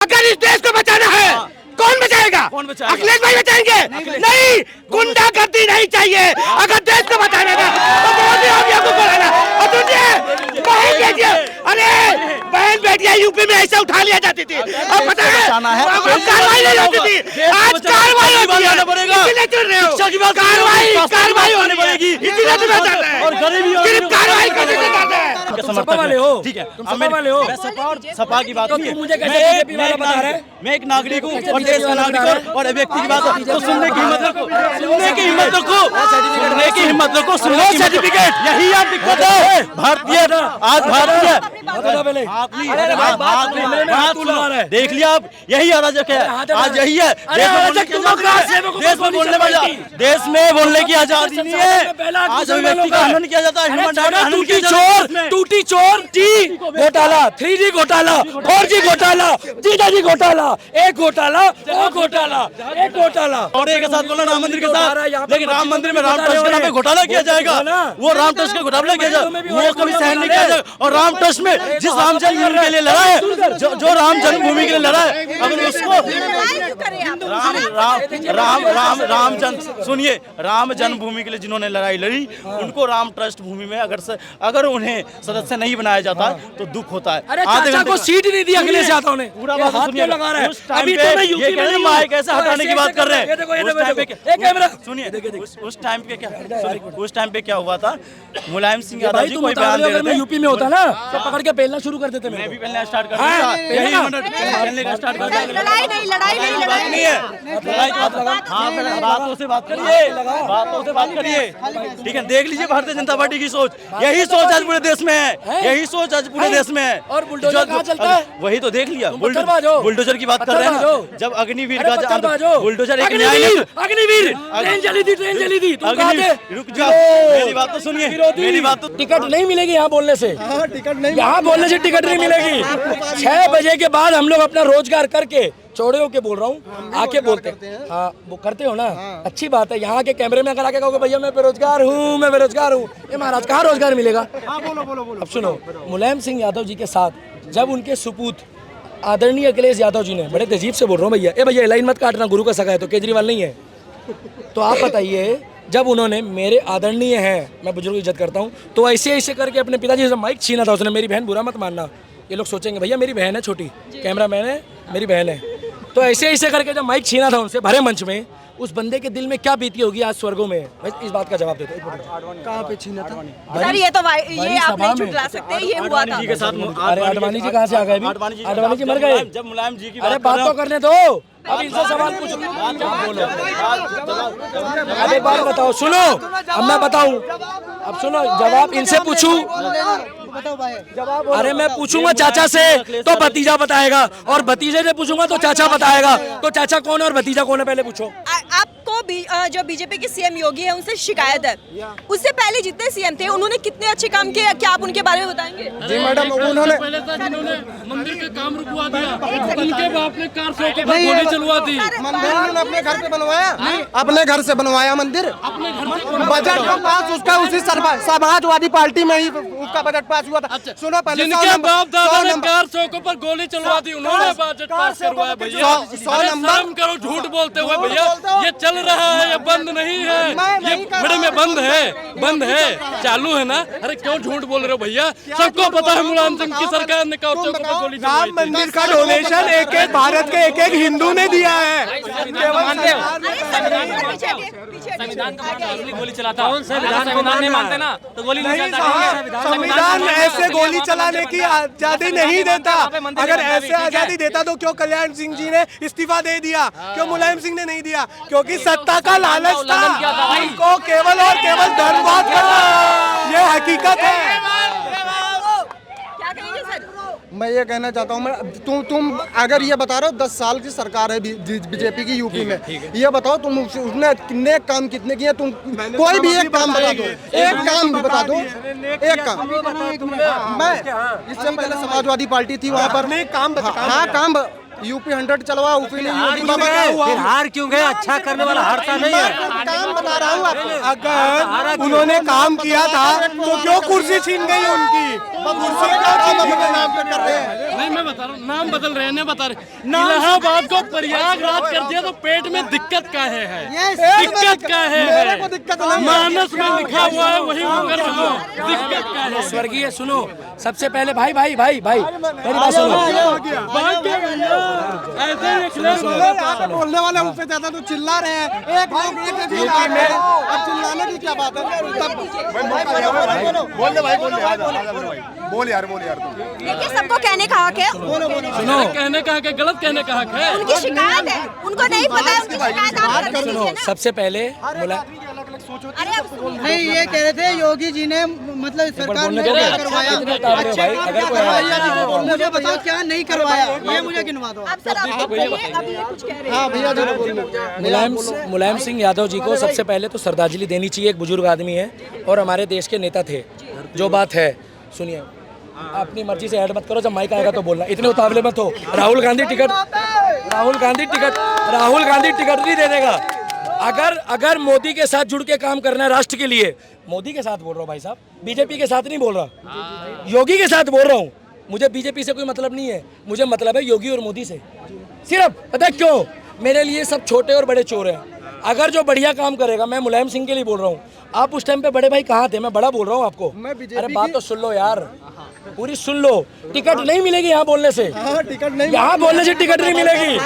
अगर इस देश को बचाना है कौन बचाएगा? अखिलेश भाई बचाएंगे? नहीं, गुंडागर्दी नहीं चाहिए। अगर देश को बचाना है तो मोदी और को बुलाना। बहन बेटियां, अरे बहन बेटियां यूपी में ऐसे उठा लिया जाती थी, अब पता है कार्रवाई नहीं होती थी, आज कार्रवाई होती है। इसलिए चल रहे हो, कार्रवाई होने पड़ेगी, इसलिए तुम्हें जाना है और सिर्फ कार्रवाई करने से जाना है। सपा वाले हो, ठीक है, तुम सपा वाले हो। सपा की बात नहीं है। मुझे कैसे बीजेपी वाला बता रहे हैं? मैं एक नागरिक हूँ और देश का नागरिक हूँ और व्यक्ति की बात तो सुनने की हिम्मत रखो, सुनने की हिम्मत रखो, सुनने की हिम्मत रखो, सुनने की सर्टिफिकेट। यही आप दिक्कत है भारतीय, आज भारतीय देख लिया आप, यही अराजक है आज, यही है। देश में बोलने की आजादी नहीं है, आज व्यक्ति का हनन किया जाता है। टूटी चोर टी घोटाला, 3G घोटाला, 4G घोटाला, जीजाजी घोटाला, एक घोटाला, और घोटाला, एक घोटाला और एक साथ बोला राम मंदिर के साथ, लेकिन राम मंदिर में राम ट्रस्ट के नाम पे घोटाला किया जाएगा, वो राम ट्रस्ट का घोटाला किया जाएगा, वो कभी सहन नहीं किया जाएगा। और राम ट्रस्ट में जिस राम जन्मभूमि के लिए लड़ा है, जो राम जन्मभूमि के लिए लड़ा है, अगर उसको राम जन्म सुनिए, राम जन्मभूमि के लिए जिन्होंने लड़ाई लड़ी उनको राम ट्रस्ट भूमि में अगर उन्हें सदस्य नहीं बनाया जाता तो दुख होता है। अरे चाचा को सीट नहीं दी अखिलेश यादव ने, पूरा बात सुनिए लगा रहा है। अभी तो मैं यूपी में नहीं, माइक ऐसे हटाने की बात कर रहे हैं। सुनिए उस टाइम पे क्या हुआ था, मुलायम सिंह यादव जी कोई बयान दे रहे थे, यूपी में होता ना तो पकड़ के पेलना शुरू कर देते। मैं भी पहले स्टार्ट कर दिया, यही पहले का स्टार्ट कर दिया। लड़ाई नहीं है, बातों से बात करिए, बातों से बात करिए, ठीक है। देख लीजिए भारतीय जनता पार्टी की सोच, यही सोच आज पूरे देश में है, यही सोच आज पूरे देश में है। और बुलडोजर कहाँ चलता है? वही तो देख लिया, बुलडोजर की बात कर रहे हैं ना, जब अग्निवीर का बुलडोजर एक अग्निवीर ट्रेन चली थी, रुक जाओ, मेरी बात तो सुनिए, मेरी बात तो। टिकट नहीं मिलेगी यहाँ बोलने से, यहाँ बोलने से टिकट नहीं मिलेगी। 6 बजे के बाद हम लोग अपना रोजगार करके चौड़े होके बोल रहा हूँ, आके बोलते हैं। हाँ वो करते हो ना, अच्छी बात है। यहाँ के कैमरे में अगर आके कहोगे भैया मैं बेरोजगार हूँ, ये महाराज कहाँ रोजगार मिलेगा? अब सुनो, मुलायम सिंह यादव जी के साथ जब उनके सुपूत आदरणीय अखिलेश यादव जी ने, बड़े तहजीब से बोल रहा हूँ भैया लाइन मत काटना, गुरु का सगा है तो केजरीवाल नहीं है, तो आप बताइए, जब उन्होंने मेरे आदरणीय हैं, मैं बुजुर्ग की इज्जत करता हूँ, तो ऐसे करके अपने पिताजी से माइक छीना था उसने। मेरी बहन, बुरा मत मानना, ये लोग सोचेंगे भैया मेरी बहन है छोटी, कैमरा मैन है, मेरी बहन है, तो ऐसे करके जब माइक छीना था उनसे भरे मंच में, उस बंदे के दिल में क्या बीती होगी आज स्वर्गों में? इस बात का जवाब दे दो। कहाँ पे छीना था? सर ये आप नहीं झुठला सकते, ये हुआ था। अरे आडवाणी जी कहाँ से आ गए? आडवाणी जी मर गए जब मुलायम जी की अरे बात तो करने दो, अब इनसे सवाल पूछो। अब एक बात बताओ, सुनो, अब मैं बताऊं, अब सुनो, जवाब इनसे पूछूं, अरे मैं पूछूंगा चाचा से तो भतीजा बताएगा, और भतीजे से पूछूंगा तो चाचा बताएगा, तो चाचा कौन है और भतीजा कौन है पहले पूछो। आपको जो बीजेपी के सीएम योगी है उनसे शिकायत है, उससे पहले जितने सीएम थे उन्होंने कितने अच्छे काम किए, क्या आप उनके बारे में बताएंगे? जी मैडम, उन्होंने मंदिर का काम रुकवा दिया, उनके बाप ने कार से गोली चलवा दी। मंदिर उन्होंने अपने घर पे बनवाया, अपने घर से बनवाया मंदिर, बजट का पास उसका उसी समाजवादी पार्टी में ही उसका बजट पास हुआ था। सुनो पहले, जिनके बाप दादा ने कार चौकों पर गोली चलवा दी, उन्होंने बजट पास करवाया। भैया 100 नंबर करो, झूठ बोलते हुए भैया, ये चल रहा है, ये बंद नहीं है, ये मैडम ये बंद है, चालू है ना। अरे क्यों झूठ बोल रहे हो भैया? सबको पता है मुलायम सिंह की सरकार ने कार चौकों पर गोली चलवाई। राम मंदिर का डोनेशन एक भारत के एक हिंदू ने दिया है। गोली चलाता संविधान नहीं मानते ना, तो गोली नहीं चलाता। संविधान ऐसे गोली चलाने की आजादी नहीं देता। अगर ऐसे आजादी देता तो क्यों कल्याण सिंह जी ने इस्तीफा दे दिया, क्यों मुलायम सिंह ने नहीं दिया? क्योंकि सत्ता का लालच था, उनको केवल और केवल धर्मवाद करना, ये हकीकत है। मैं ये कहना चाहता हूँ, तुम अगर ये बता रहे हो 10 साल की सरकार है बीजेपी की यूपी में, ये बताओ तुम उसने कितने काम कितने किए? तुम कोई भी एक काम बता दो, एक काम भी बता दो, एक काम। मैं इससे पहले समाजवादी पार्टी थी, वहाँ पर काम यूपी 100 चलवा, यूपी ने योगी बाबा क्या हुआ? फिर हार क्यों गए? अच्छा करने वाला हारता नहीं है। काम बता रहा हूँ आपको, अगर उन्होंने काम किया था तो क्यों कुर्सी छीन गई उनकी? कुर्सी का काम अपने नाम पे कर रहे हैं। नहीं, मैं बता रहा हूँ, नाम बदल रहे हैं, नहीं बता रहे। इलाहाबाद को प्रयागराज कर दिया तो पेट में दिक्कत का है दिक्कत का है। मेरे को दिक्कत नहीं है। मानस में लिखा हुआ है वही कर रहा हूँ, दिक्कत का है। स्वर्गीय सुनो, सबसे पहले भाई भाई भाई भाई मेरी बात सुनो। ऐसे ही अखिलेश बोलने वाले उनसे ज्यादा तो चिल्ला रहे हैं। एक लोग अब चिल्लाने की क्या बात है? बोल यार बोल यार देखिए, सबको कहने का हक है, सुनो, कहने का हक है, गलत कहने का हक है। उनकी शिकायत है, उनको नहीं पता है, उनकी शिकायत आप कर सुनो, दीजिए ना। सबसे पहले अरे अब सुनिए। नहीं, ये कह रहे थे योगी जी ने मतलब सरकार ने क्या करवाया। मुझे बताओ क्या नहीं करवाया, ये मुझे गिनवा दो। अब सर आप बोलिए, अब ये कुछ कह रहे हैं। मुलायम सिंह यादव जी को सबसे पहले तो श्रद्धांजलि देनी चाहिए। एक बुजुर्ग आदमी है और हमारे देश के नेता थे। जो बात है सुनिए, अपनी मर्जी से ऐड मत करो, जब माइक आएगा तो बोलना, इतने उतावले मत हो। राहुल गांधी टिकट नहीं दे देगा। अगर मोदी के साथ जुड़ के काम करना है राष्ट्र के लिए, मोदी के साथ बोल रहा हूँ भाई साहब, बीजेपी के साथ नहीं बोल रहा, योगी के साथ बोल रहा हूँ। मुझे बीजेपी से कोई मतलब नहीं है, मुझे मतलब है योगी और मोदी से सिर्फ। पता है क्यों? मेरे लिए सब छोटे और बड़े चोर हैं। अगर जो बढ़िया काम करेगा, मैं मुलायम सिंह के लिए बोल रहा हूँ। आप उस टाइम पे बड़े भाई कहाँ थे? मैं बड़ा बोल रहा हूँ आपको। अरे बात तो सुन लो यार, पूरी सुन लो। टिकट नहीं मिलेगी यहाँ बोलने से, टिकट नहीं, यहाँ बोलने से टिकट नहीं मिलेगी।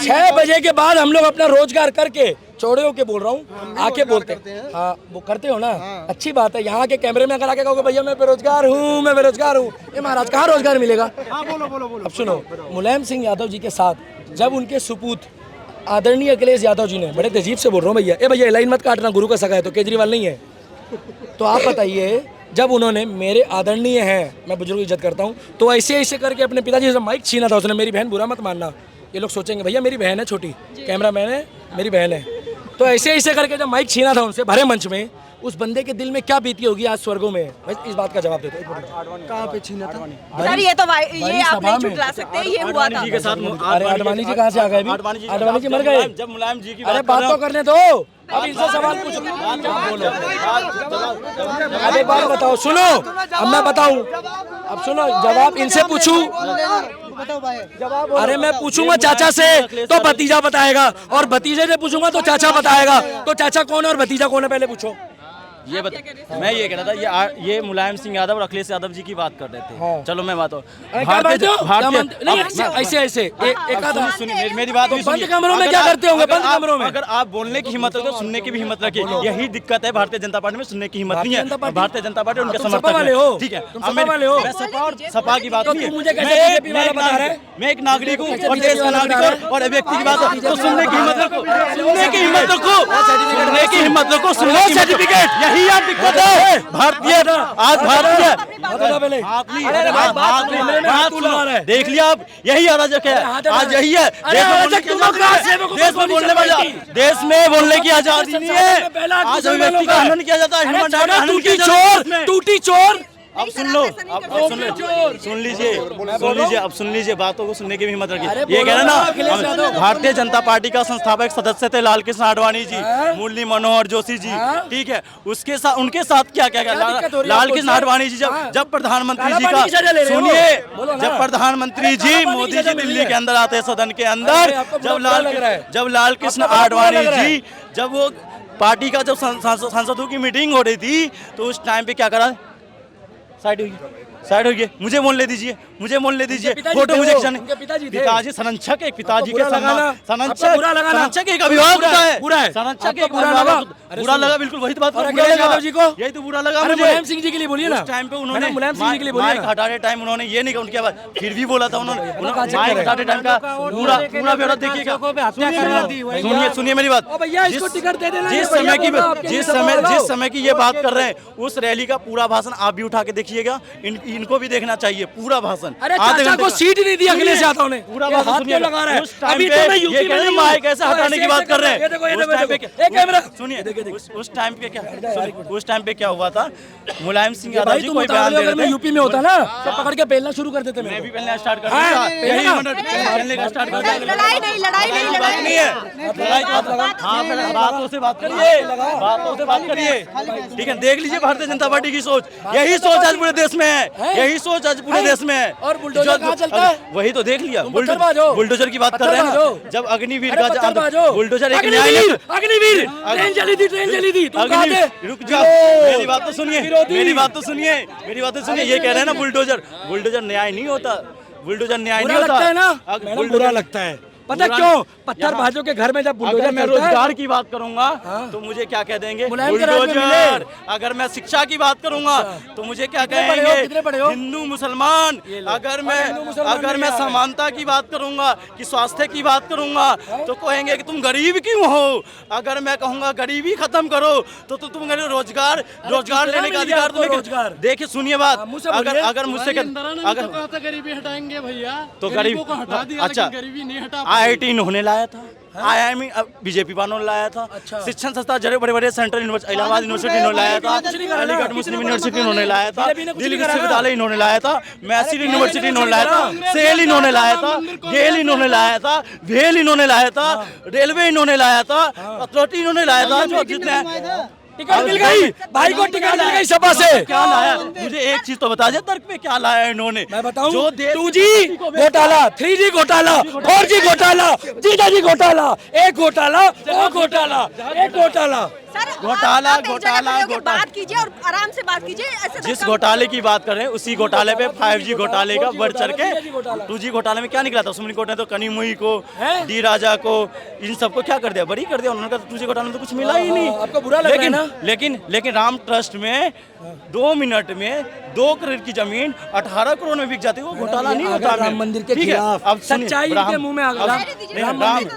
6 बजे के बाद हम लोग अपना रोजगार करके, चौड़े होके बोल रहा हूँ, आके बोलते हैं। हाँ, वो करते हो ना, अच्छी बात है। यहाँ के कैमरे में अगर आके कहोगे भैया मैं बेरोजगार हूँ, मैं बेरोजगार हूँ, ये महाराज कहाँ रोजगार मिलेगा? अब सुनो, मुलायम सिंह यादव जी के साथ जब उनके सुपूत आदरणीय अखिलेश यादव जी ने, बड़े तहजीब से बोल रहा हूँ भैया, ए भैया लाइन मत काटना, गुरु का सगा है तो केजरीवाल नहीं है। तो आप बताइए, जब उन्होंने, मेरे आदरणीय हैं, मैं बुजुर्ग की इज्जत करता हूँ, तो ऐसे करके अपने पिताजी से माइक छीना था उसने। मेरी बहन, बुरा मत मानना, ये लोग सोचेंगे भैया मेरी बहन है छोटी, कैमरामैन है, मेरी बहन है। तो ऐसे करके जब माइक छीना था उनसे भरे मंच में, उस बंदे के दिल में क्या बीती होगी आज स्वर्गों में? इस बात का जवाब देते। कहाँ पे छीना था? सर ये तो ये आप नहीं झुठला सकते, ये हुआ था। अरे आडवाणी जी कहाँ से आ गए? आडवाणी जी मर गए। जब मुलायम जी की अरे बात तो करने दो, अब इनसे सवाल पूछो। बोलो, अब एक बात बताओ, सुनो, अब मैं बताऊं, अब सुनो, जवाब इनसे पूछूं। अरे मैं पूछूंगा चाचा से तो भतीजा बताएगा, और भतीजे से पूछूंगा तो चाचा बताएगा। तो चाचा कौन है और भतीजा कौन है, पहले पूछो। ये मैं ये कह रहा था, ये मुलायम सिंह यादव और अखिलेश यादव जी की बात कर रहे थे। हाँ। चलो मैं बात हो ऐसे मेरी बात तो बंद कमरों में क्या करते होंगे? बंद कमरों में अगर आप बोलने की हिम्मत रखो, सुनने की भी हिम्मत रखिए। यही दिक्कत है भारतीय जनता पार्टी में, सुनने की हिम्मत नहीं है। भारतीय जनता पार्टी उनके समर्थक है, ठीक है। सपा की बात नहीं है, मैं एक नागरिक हूँ और देश का नागरिक हूँ, और व्यक्ति की बात है तो सुनने की हिम्मत रखो, सुनने की हिम्मत रखो, सुनने की हिम्मत रखो, सुनने की सर्टिफिकेट। यही आप दिक्कत है भारतीय, आज भारतीय देख लिया आप, यही अराजक है आज, यही है। देश में बोलने की आजादी नहीं है, आज व्यक्ति का हनन किया जाता है। टूटी चोर। अब सुन लो, अब सुन लीजिए, अब सुन लीजिए, बातों को सुनने की भी हिम्मत रखिए। ये कह रहे ना, भारतीय जनता पार्टी का संस्थापक सदस्य थे लाल कृष्ण आडवाणी जी, मुरली मनोहर जोशी जी, ठीक है। उसके साथ, उनके साथ क्या लाल कृष्ण आडवाणी जी जब प्रधानमंत्री जी का, सुनिए, जब प्रधानमंत्री जी मोदी जी दिल्ली के अंदर आते सदन के अंदर, जब लाल कृष्ण आडवाणी जी, जब वो पार्टी का जब सांसदों की मीटिंग हो रही थी, तो उस टाइम पे क्या करा? साइड होइए, मुझे बोलने दीजिए, फोटो मुझे पिताजी संरक्षक, एक पिताजी के संरक्षक एक अभिभावक है, संरक्षक एक बुरा लगा, बिल्कुल वही तो बात। यही तो बुरा लगा मुझे। मुलायम सिंह जी के लिए बोलिए ना, टाइम पे उन्होंने मुलायम सिंह जी के लिए बोलिए माइक हटाने टाइम उन्होंने ये नहीं कहा, उनके बाद फिर भी बोला था उन्होंने माइक हटाने टाइम का पूरा ब्यौरा देखिएगा। सुनिए मेरी बात, जिस समय की ये बात कर रहे हैं, उस रैली का पूरा भाषण आप भी उठा के देखिएगा। इनको भी देखना चाहिए पूरा भाषण। अरे चाचा को सीट नहीं दी अखिलेश यादव ने, पूरा ये भाषण हाथ सुनिए। क्यों लगा रहा है? उस टाइम अभी पे तो मैं ये यूपी कह में रहे हैं, नहीं हूँ। माइक ऐसे हटाने की बात कर रहे हैं। ये देखो, ये उस देखो, टाइम पे ये देखो। एक कैमरा सुनिए, देखिए। उस टाइम पे क्या उस टाइम पे क्या हुआ था, मुलायम सिंह यादव भाई जी तुम कोई बयान दे अगर रहे मैं थे, यूपी में होता ना तो पकड़ के बेलना शुरू कर देते मैं मेरे भी को। पहले स्टार्ट कर हाँ, दिया, यही पहले मिनट पहले का स्टार्ट कर दिया। लड़ाई नहीं, लड़ाई नहीं, बात लड़ाई नहीं नहीं। है, लड़ाई की बात। हाँ, बातों से बात करिए, बातों से बात करिए, ठीक है। देख लीजिए भारतीय जनता पार्टी की सोच, यही सोच आज पूरे देश में है, यही सोच आज पूरे देश में है। और बुलडोजर कहाँ चलता है? वही तो देख लिया, पत्थरबाज हो। बुलडोजर की बात कर रहे हैं ना, जब अग्निवीर का बुलडोजर एक अग्निवीर ट्रेन चली थी, ट्रेन चली थी, तुम कहाँ थे? रुक जाओ, मेरी बात तो सुनिए, मेरी बात तो सुनिए, मेरी बात तो सुनिए। ये कह रहे हैं ना बुलडोजर न्याय नहीं होता, बुलडोजर न्याय नहीं होता। लगता है ना, बुरा लगता है। पता क्यों? पत्थरबाजों के घर में जब बुलडोजर मैं रोजगार की बात करूंगा तो मुझे क्या कह देंगे, बुलडोजर। अगर मैं शिक्षा की बात करूंगा तो मुझे क्या कहेंगे, हिंदू मुसलमान। अगर मैं समानता की बात करूंगा कि स्वास्थ्य की बात करूंगा तो कहेंगे कि तुम गरीब क्यों हो। अगर मैं कहूंगा गरीबी खत्म करो तो तुम रोजगार लेने का अधिकार तुम्हें। देखिए सुनिए बात, अगर मुझसे अगर गरीबी हटाएंगे भैया तो गरीब को हटा दिया, अच्छा गरीबी नहीं हटा। IIT इन्होंने लाया था, IIM बीजेपी वालों ने लाया था। शिक्षण संस्था जड़े बड़े सेंट्रल यूनिवर्सिटी, इलाहाबाद यूनिवर्सिटी इन्होंने लाया था, अलीगढ़ मुस्लिम यूनिवर्सिटी इन्होंने लाया था, दिल्ली विश्वविद्यालय इन्होंने लाया था, मैसूर यूनिवर्सिटी इन्होंने लाया था, सेल इन्होंने लाया था, गेल इन्होंने लाया था, भेल इन्होंने लाया था, रेलवे इन्होंने लाया था, अथॉरिटी इन्होंने लाया था। जो जितने टिकट मिल गई भाई को, टिकट मिल गई सभा से। क्या लाया, मुझे एक चीज तो बता दे, तर्क पे क्या लाया इन्होंने। मैं बताऊं, जो 2G घोटाला, 3G घोटाला, 4G घोटाला, जीजाजी घोटाला, एक घोटाला, वो घोटाला, एक घोटाला। बात कीजिए और आराम से बात कीजिए। ऐसे जिस घोटाले की बात कर रहे हैं उसी घोटाले पे 5G घोटाले का बढ़ चढ़ के 2G घोटाले में क्या निकला था। सुप्रीम कोर्ट ने तो कनी मुई को, डी राजा को, इन सबको क्या कर दिया, बरी कर दिया। उन्होंने कहा 2G घोटाले में तो कुछ मिला ही नहीं। आपको बुरा लग रहा है ना? लेकिन राम ट्रस्ट में 2 मिनट में 2 करोड़ की जमीन 18 करोड़ में बिक जाती है, वो घोटाला नहीं होता। राम मंदिर के खिलाफ अब सच्चाई के मुंह में आ गया।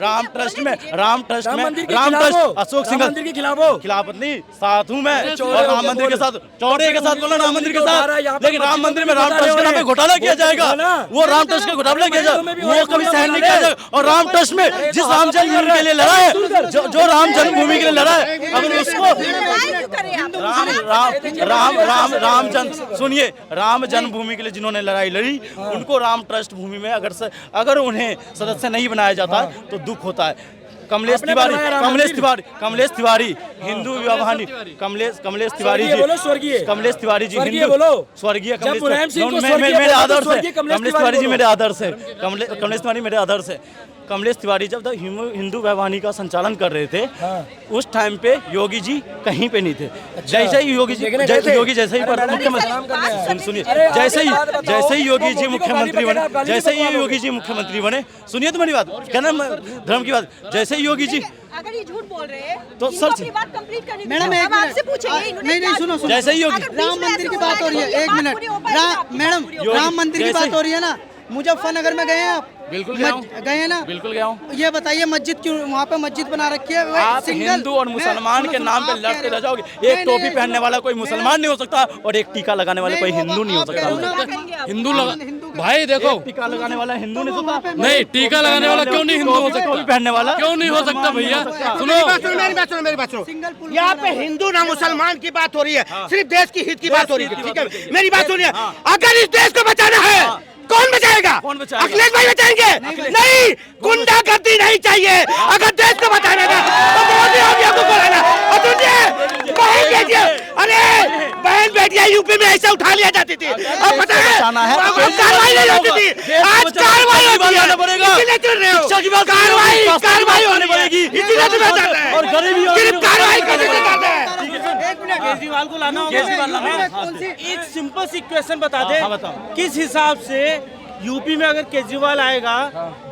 राम ट्रस्ट में अशोक सिंह मंदिर के खिलाफ खिलाफत नहीं, साथ हूँ मैं। और राम मंदिर के साथ, चौड़े के साथ बोला, राम मंदिर के साथ। लेकिन राम मंदिर में राम ट्रस्ट के नाम पे घोटाला किया जाएगा, वो राम ट्रस्ट के घोटाला किया जाएगा, वो कभी सहन नहीं किया जाएगा। और राम ट्रस्ट में जिस राम जन्मभूमि के लिए लड़ा है, जो राम जन्मभूमि के लिए लड़ा है, अगर उसको सुनिए, राम जन्मभूमि के लिए जिन्होंने लड़ाई लड़ी, उनको राम ट्रस्ट भूमि में अगर उन्हें सदस्य नहीं बनाया जाता तो दुख होता है। कमलेश तिवारी हिंदू विवाहानी, कमलेश तिवारी जी, कमलेश तिवारी जी हिंदू, स्वर्गीय मेरे आदर्श है। कमलेश तिवारी जी मेरे आदर्श है, कमलेश तिवारी मेरे आदर्श है। कमलेश तिवारी जब तक हिंदू वैवाहिनी का संचालन कर रहे थे, उस टाइम पे योगी जी कहीं पे नहीं थे। जैसे ही योगी जैसे ही मुख्यमंत्री, सुनिए, जैसे ही योगी जी मुख्यमंत्री बने, सुनिए तो मेरी बात, कहना धर्म की बात, जैसे ही योगी जी, अगर ये झूठ बोल रहे हैं तो सर अपनी बात कंप्लीट करनी मैडम, चाहिए। एक अब आपसे पूछेंगे, नहीं सुनो, जैसे ही योगी, राम मंदिर की बात हो रही है, एक मिनट मैडम, राम मंदिर की बात हो रही है ना, मुजफ्फरनगर में गए हैं आप? बिल्कुल गए हैं ना? बिल्कुल गया हूँ। ये बताइए मस्जिद क्यों वहाँ पे मस्जिद बना रखी है? आप हिंदू और मुसलमान के नाम पे लड़ते रह जाओगे। एक टोपी पहनने वाला कोई मुसलमान नहीं हो सकता और एक टीका लगाने वाला कोई हिंदू नहीं हो सकता। हिंदू भाई देखो, टीका लगाने वाला हिंदू नहीं होता। नहीं, टीका लगाने वाला क्यों नहीं हिंदू हो सकता? टोपी पहनने वाला क्यों नहीं हो सकता भैया? सुनो, मेरी बात सुनो। यहाँ पे हिंदू ना मुसलमान की बात हो रही है, सिर्फ देश की हित की बात हो रही है, ठीक है? मेरी बात सुनिए, अगर इस देश को बचाना है, कौन बचाएगा? अखिलेश भाई बचाएंगे? नहीं, गुंडागर्दी नहीं चाहिए। अगर देश को बचाना है तो मोदी और को बुलाना। बहन बेटियां, अरे बहन बेटियां यूपी में ऐसे उठा लिया जाती थी, अब पता है कार्रवाई नहीं होती थी, आज कार्रवाई होती है। इसलिए चल रहे हो, कार्रवाई होने पड़ेगी, इसलिए तुम्हें जाता है, और गरीबी सिर्फ कार्रवाई करने से जाता है। केजरीवाल को लाना होगा। एक सिंपल सी क्वेश्चन बता दे, किस हिसाब से यूपी में अगर केजरीवाल आएगा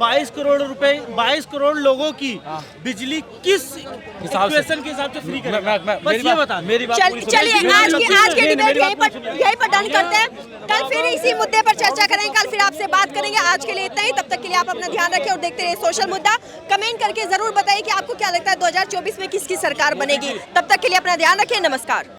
22 करोड़ रुपए, 22 करोड़ लोगों की बिजली किस इक्वेशन के हिसाब से फ्री करेगा? बस ये बता। मेरी बात चलिए आज की डिबेट यहीं पर डन करते हैं। कल फिर इसी मुद्दे पर चर्चा करेंगे, कल फिर आपसे बात करेंगे। आज के लिए इतना ही, तब तक के लिए आप अपना ध्यान रखें और देखते रहिए सोशल मुद्दा। कमेंट करके जरूर बताइए कि आपको क्या लगता है 2024 में किसकी सरकार बनेगी। तब तक के लिए अपना ध्यान रखें, नमस्कार।